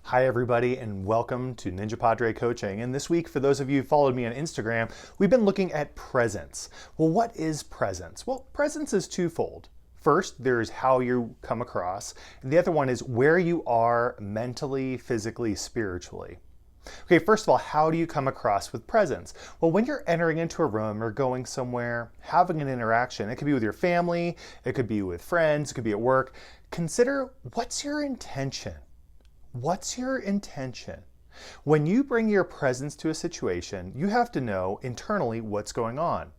Hi everybody and welcome to Ninja Padre Coaching. And this week, for those of you who followed me on Instagram, we've been looking at presence. Well, what is presence? Well, presence is twofold. First, there's how you come across, and the other one is where you are mentally, physically, spiritually. Okay, first of all, how do you come across with presence? Well, when you're entering into a room or going somewhere, having an interaction, it could be with your family, it could be with friends, it could be at work, consider what's your intention? What's your intention? When you bring your presence to a situation, you have to know internally what's going on.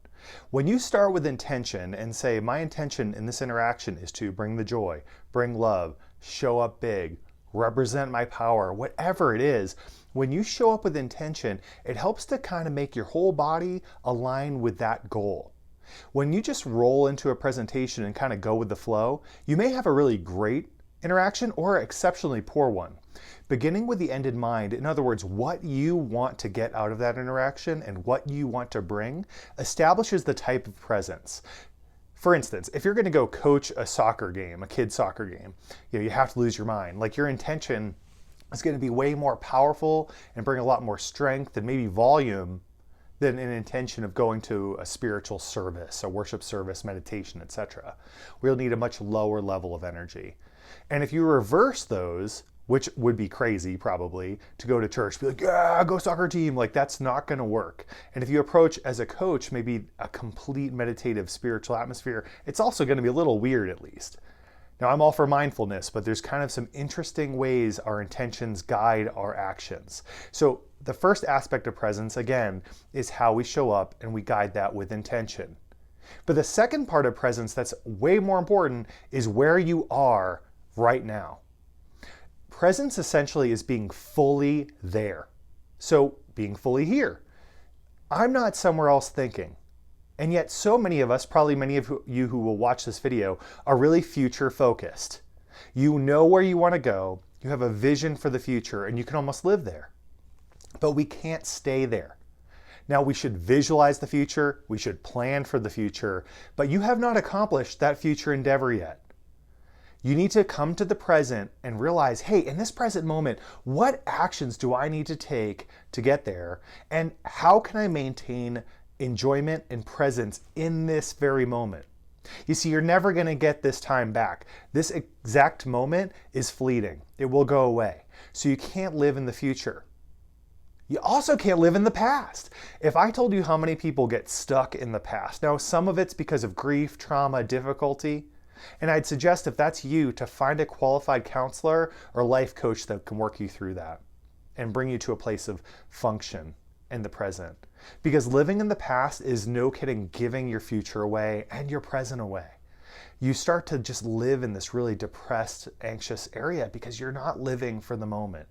When you start with intention and say, my intention in this interaction is to bring the joy, bring love, show up big, represent my power, whatever it is, when you show up with intention, it helps to kind of make your whole body align with that goal. When you just roll into a presentation and kind of go with the flow, you may have a really great interaction or an exceptionally poor one. Beginning with the end in mind, in other words, what you want to get out of that interaction and what you want to bring, establishes the type of presence. For instance, if you're going to go coach a soccer game, a kid's soccer game, you have to lose your mind. Like your intention is going to be way more powerful and bring a lot more strength and maybe volume than an intention of going to a spiritual service, a worship service, meditation, etc. We'll need a much lower level of energy. And if you reverse those, which would be crazy probably, to go to church, be like, yeah, go soccer team, like that's not gonna work. And if you approach as a coach, maybe a complete meditative spiritual atmosphere, it's also gonna be a little weird at least. Now I'm all for mindfulness, but there's kind of some interesting ways our intentions guide our actions. So the first aspect of presence, again, is how we show up and we guide that with intention. But the second part of presence that's way more important is where you are right now. Presence essentially is being fully there. So being fully here. I'm not somewhere else thinking. And yet so many of us, probably many of you who will watch this video, are really future focused. You know where you want to go, you have a vision for the future, and you can almost live there. But we can't stay there. Now we should visualize the future, we should plan for the future, but you have not accomplished that future endeavor yet. You need to come to the present and realize, hey, in this present moment, what actions do I need to take to get there? And how can I maintain enjoyment and presence in this very moment? You see, you're never going to get this time back. This exact moment is fleeting. It will go away. So you can't live in the future. You also can't live in the past. If I told you how many people get stuck in the past, now some of it's because of grief, trauma, difficulty, and I'd suggest if that's you to find a qualified counselor or life coach that can work you through that and bring you to a place of function in the present. Because living in the past is, no kidding, giving your future away and your present away. You start to just live in this really depressed, anxious area because you're not living for the moment.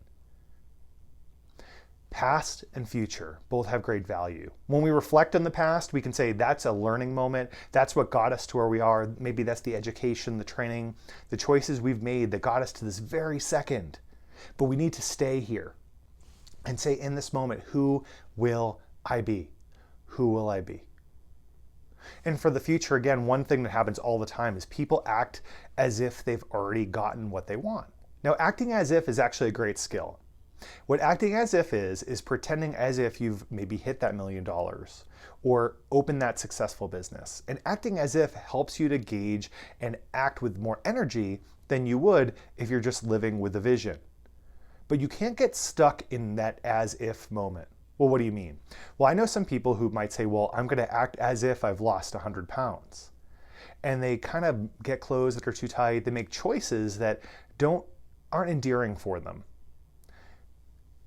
Past and future both have great value. When we reflect on the past, we can say that's a learning moment. That's what got us to where we are. Maybe that's the education, the training, the choices we've made that got us to this very second. But we need to stay here and say in this moment, who will I be? Who will I be? And for the future, again, one thing that happens all the time is people act as if they've already gotten what they want. Now, acting as if is actually a great skill. What acting as if is pretending as if you've maybe hit that $1 million or opened that successful business. And acting as if helps you to gauge and act with more energy than you would if you're just living with a vision. But you can't get stuck in that as if moment. Well, what do you mean? Well, I know some people who might say, well, I'm going to act as if I've lost 100 pounds. And they kind of get clothes that are too tight. They make choices that aren't endearing for them.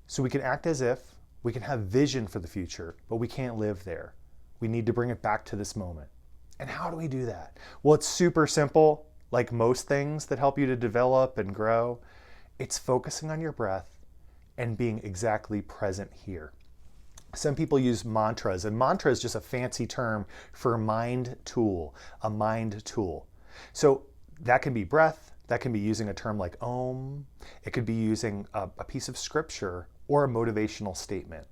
So we can act as if, we can have vision for the future, but we can't live there. We need to bring it back to this moment. And how do we do that? Well, it's super simple, like most things that help you to develop and grow. It's focusing on your breath and being exactly present here. Some people use mantras, and mantra is just a fancy term for a mind tool. So that can be breath, that can be using a term like Om, it could be using a piece of scripture or a motivational statement.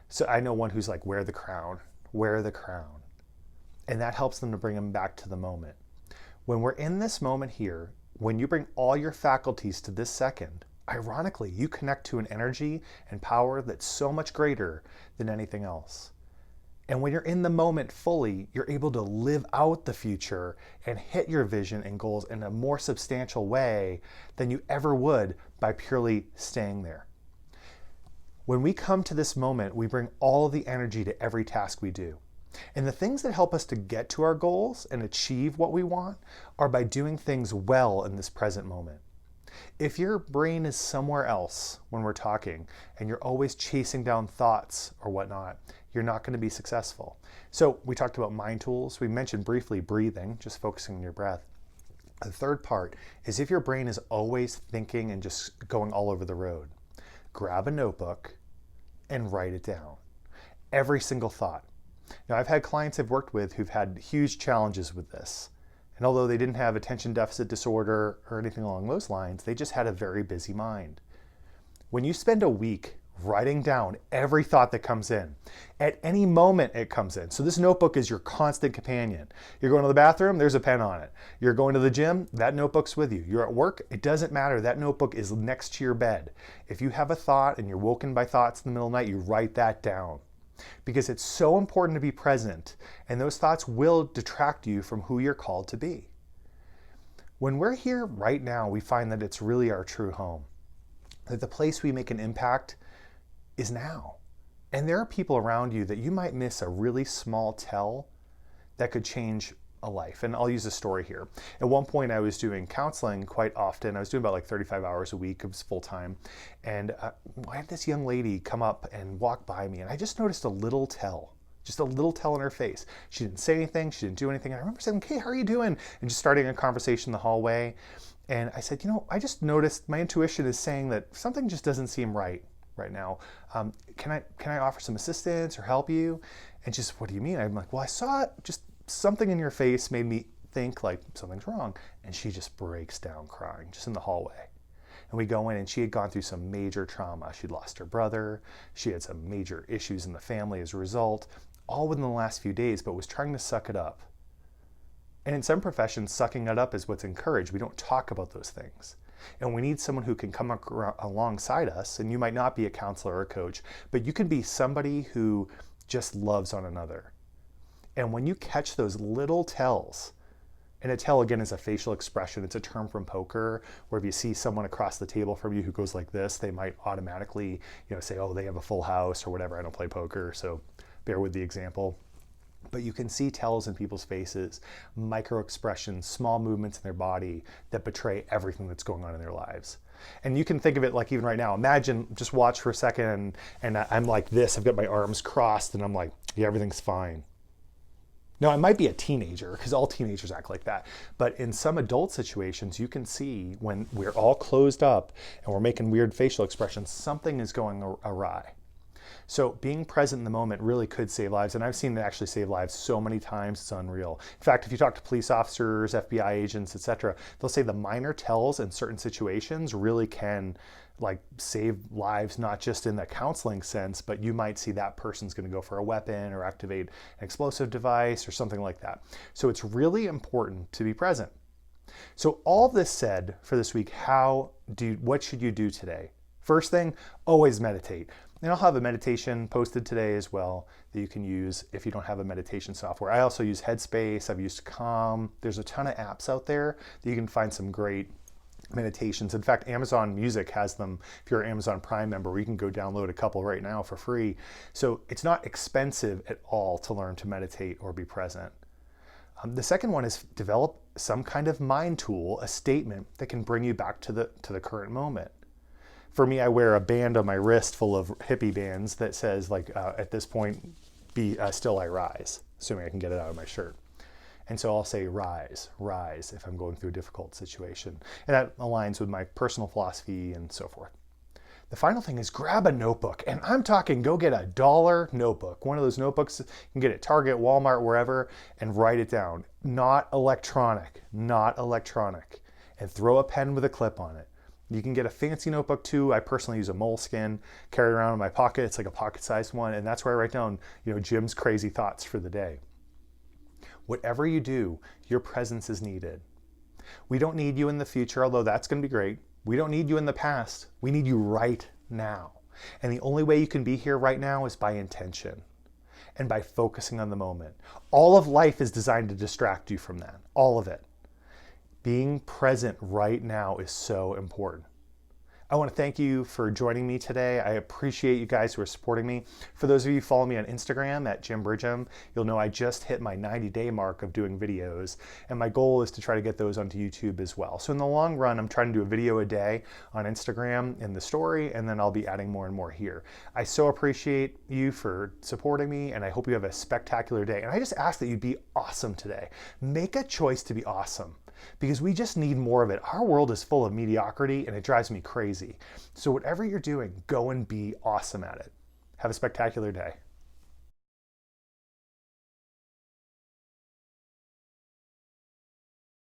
So I know one who's like, wear the crown. And that helps them to bring them back to the moment. When we're in this moment here, when you bring all your faculties to this second, ironically, you connect to an energy and power that's so much greater than anything else. And when you're in the moment fully, you're able to live out the future and hit your vision and goals in a more substantial way than you ever would by purely staying there. When we come to this moment, we bring all of the energy to every task we do. And the things that help us to get to our goals and achieve what we want are by doing things well in this present moment. If your brain is somewhere else when we're talking and you're always chasing down thoughts or whatnot, you're not going to be successful. So we talked about mind tools. We mentioned briefly breathing, just focusing on your breath. The third part is if your brain is always thinking and just going all over the road, grab a notebook and write it down. Every single thought. Now, I've had clients I've worked with who've had huge challenges with this. And although they didn't have attention deficit disorder or anything along those lines, they just had a very busy mind. When you spend a week writing down every thought that comes in, at any moment it comes in. So this notebook is your constant companion. You're going to the bathroom, there's a pen on it. You're going to the gym, that notebook's with you. You're at work, it doesn't matter. That notebook is next to your bed. If you have a thought and you're woken by thoughts in the middle of the night, you write that down. Because it's so important to be present, and those thoughts will detract you from who you're called to be. When we're here right now, we find that it's really our true home. That the place we make an impact is now. And there are people around you that you might miss a really small tell that could change a life. And I'll use a story here. At one point I was doing counseling quite often. I was doing about like 35 hours a week. It was full time. And I had this young lady come up and walk by me, and I just noticed a little tell. Just a little tell in her face. She didn't say anything. She didn't do anything. And I remember saying, "Hey, how are you doing?" And just starting a conversation in the hallway. And I said, I just noticed my intuition is saying that something just doesn't seem right now. Can I offer some assistance or help you? And she's, "What do you mean?" I'm like, "Well, I saw it, just something in your face made me think like something's wrong." And she just breaks down crying just in the hallway. And we go in, and she had gone through some major trauma. She'd lost her brother. She had some major issues in the family as a result, all within the last few days, but was trying to suck it up. And in some professions, sucking it up is what's encouraged. We don't talk about those things. And we need someone who can come alongside us. And you might not be a counselor or a coach, but you can be somebody who just loves on another. And when you catch those little tells, and a tell again is a facial expression, it's a term from poker, where if you see someone across the table from you who goes like this, they might automatically say, "Oh, they have a full house," or whatever. I don't play poker, so bear with the example. But you can see tells in people's faces, micro expressions, small movements in their body that betray everything that's going on in their lives. And you can think of it like even right now. Imagine, just watch for a second, and I'm like this. I've got my arms crossed, and I'm like, "Yeah, everything's fine." Now, I might be a teenager, because all teenagers act like that. But in some adult situations, you can see when we're all closed up and we're making weird facial expressions, something is going awry. So being present in the moment really could save lives. And I've seen it actually save lives so many times, it's unreal. In fact, if you talk to police officers, FBI agents, etc., they'll say the minor tells in certain situations really can save lives, not just in the counseling sense, but you might see that person's going to go for a weapon or activate an explosive device or something like that. So it's really important to be present. So all this said for this week, what should you do today? First thing, always meditate. And I'll have a meditation posted today as well that you can use if you don't have a meditation software. I also use Headspace. I've used Calm. There's a ton of apps out there that you can find some great meditations. In fact, Amazon Music has them. If you're an Amazon Prime member, you can go download a couple right now for free. So it's not expensive at all to learn to meditate or be present. The second one is develop some kind of mind tool, a statement that can bring you back to the current moment. For me, I wear a band on my wrist full of hippie bands that says at this point, be still I rise, assuming I can get it out of my shirt. And so I'll say rise, rise if I'm going through a difficult situation. And that aligns with my personal philosophy and so forth. The final thing is grab a notebook. And I'm talking go get a $1 notebook. One of those notebooks you can get at Target, Walmart, wherever, and write it down. Not electronic, not electronic. And throw a pen with a clip on it. You can get a fancy notebook too. I personally use a Moleskine, carry it around in my pocket. It's like a pocket-sized one. And that's where I write down, Jim's crazy thoughts for the day. Whatever you do, your presence is needed. We don't need you in the future, although that's going to be great. We don't need you in the past. We need you right now. And the only way you can be here right now is by intention and by focusing on the moment. All of life is designed to distract you from that. All of it. Being present right now is so important. I want to thank you for joining me today. I appreciate you guys who are supporting me. For those of you who follow me on Instagram at Jim Bridgham, you'll know I just hit my 90-day mark of doing videos, and my goal is to try to get those onto YouTube as well. So in the long run, I'm trying to do a video a day on Instagram in the story, and then I'll be adding more and more here. I so appreciate you for supporting me, and I hope you have a spectacular day. And I just ask that you be awesome today. Make a choice to be awesome, because we just need more of it. Our world is full of mediocrity and it drives me crazy. So whatever you're doing, go and be awesome at it. Have a spectacular day.